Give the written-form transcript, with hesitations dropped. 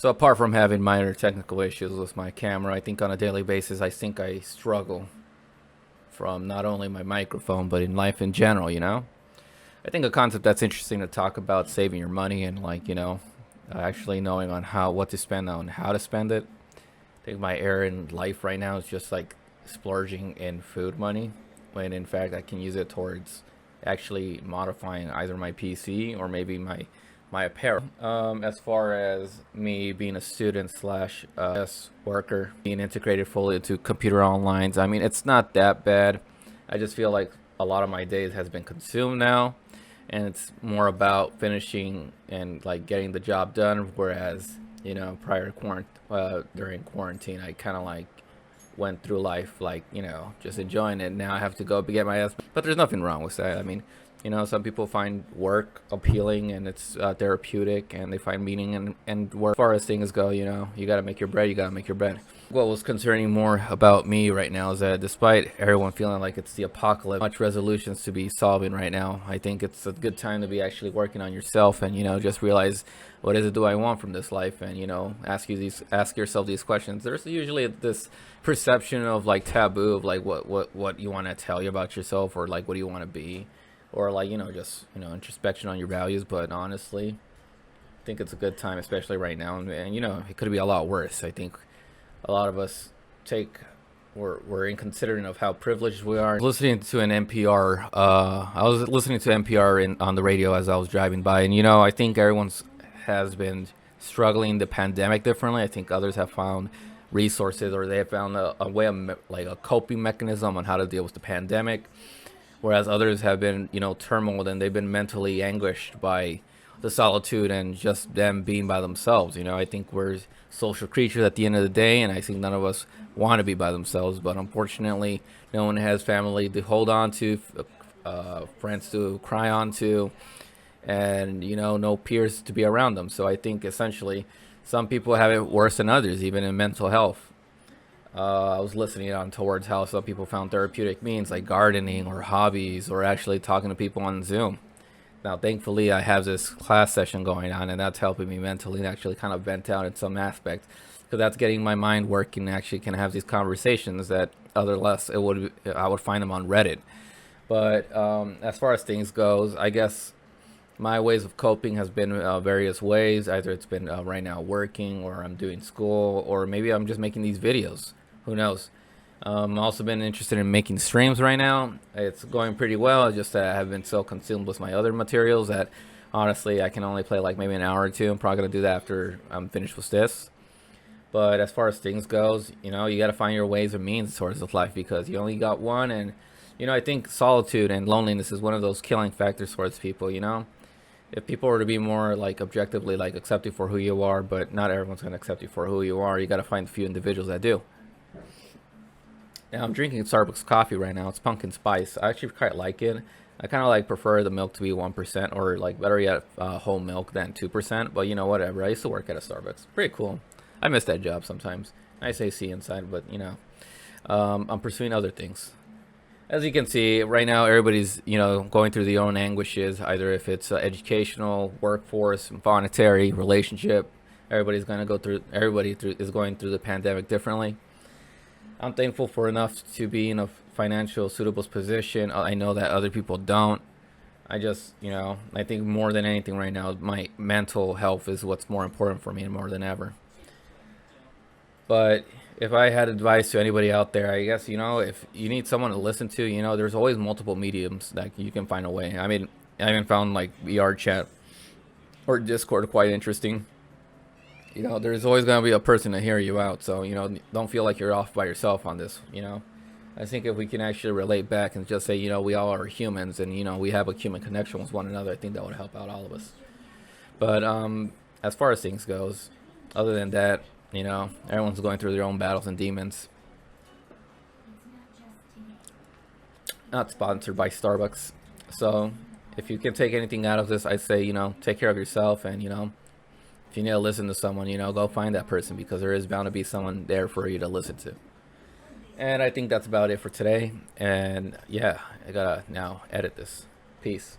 So apart from having minor technical issues with my camera, I think on a daily basis, I think I struggle from not only my microphone, but in life in general. I think a concept that's interesting to talk about saving your money and actually knowing on what to spend on, how to spend it. I think my error in life right now is just like splurging in food money, when in fact I can use it towards actually modifying either my PC or maybe my apparel. As far as me being a student slash worker, being integrated fully into computer online, I mean, it's not that bad. I just feel like a lot of my days has been consumed now, and it's more about finishing and like getting the job done. Whereas, prior to during quarantine, I kind of like went through life like, just enjoying it. Now I have to go get my ass. But there's nothing wrong with that. I mean, some people find work appealing and it's therapeutic, and they find meaning and work. As far as things go, you got to make your bread. You got to make your bread. What was concerning more about me right now is that despite everyone feeling like it's the apocalypse, much resolutions to be solving right now, I think it's a good time to be actually working on yourself and, just realize what is it do I want from this life, and, ask yourself these questions. There's usually this perception of like taboo of like what you want to tell you about yourself, or like what do you want to be, or like, just, introspection on your values. But honestly, I think it's a good time, especially right now. And it could be a lot worse. I think a lot of us we're inconsiderate of how privileged we are. Listening to an NPR, I was listening to NPR on the radio as I was driving by, and I think everyone's has been struggling the pandemic differently. I think others have found resources, or they have found a way of like a coping mechanism on how to deal with the pandemic, whereas others have been turmoiled, and they've been mentally anguished by the solitude and just them being by themselves. I think we're social creatures at the end of the day, and I think none of us want to be by themselves, but unfortunately no one has family to hold on to, friends to cry on to, and no peers to be around them. So I think essentially some people have it worse than others, even in mental health. I was listening on towards how some people found therapeutic means like gardening or hobbies, or actually talking to people on Zoom. Now, thankfully, I have this class session going on, and that's helping me mentally and actually kind of vent out in some aspect, because that's getting my mind working. And actually can have these conversations that I would find them on Reddit. But as far as things goes, I guess my ways of coping has been various ways. Either it's been right now working, or I'm doing school, or maybe I'm just making these videos. Who knows? I've also been interested in making streams right now. It's going pretty well. It's just that I have been so consumed with my other materials that honestly I can only play like maybe an hour or two. I'm probably going to do that after I'm finished with this. But as far as things goes, you got to find your ways or means towards this life, because you only got one. And, I think solitude and loneliness is one of those killing factors towards people. If people were to be more like objectively like accept you for who you are, but not everyone's going to accept you for who you are. You got to find a few individuals that do. Now I'm drinking Starbucks coffee right now. It's pumpkin spice. I actually quite like it. I kind of like prefer the milk to be 1%, or like better yet, whole milk than 2%. But whatever. I used to work at a Starbucks. Pretty cool. I miss that job sometimes. Nice AC inside, but I'm pursuing other things. As you can see right now, everybody's going through their own anguishes. Either if it's educational, workforce, monetary, relationship. Everybody is going through the pandemic differently. I'm thankful for enough to be in a financial suitable position. I know that other people don't. I just, I think more than anything right now, my mental health is what's more important for me more than ever. But if I had advice to anybody out there, I guess, if you need someone to listen to, there's always multiple mediums that you can find a way. I mean, I even found like VR chat or Discord quite interesting. There's always going to be a person to hear you out. So, don't feel like you're off by yourself on this, I think if we can actually relate back and just say, we all are humans, and, we have a human connection with one another, I think that would help out all of us. But as far as things goes, other than that, everyone's going through their own battles and demons. Not sponsored by Starbucks. So if you can take anything out of this, I'd say, take care of yourself, and, if you need to listen to someone, go find that person, because there is bound to be someone there for you to listen to. And I think that's about it for today. And yeah, I gotta now edit this. Peace.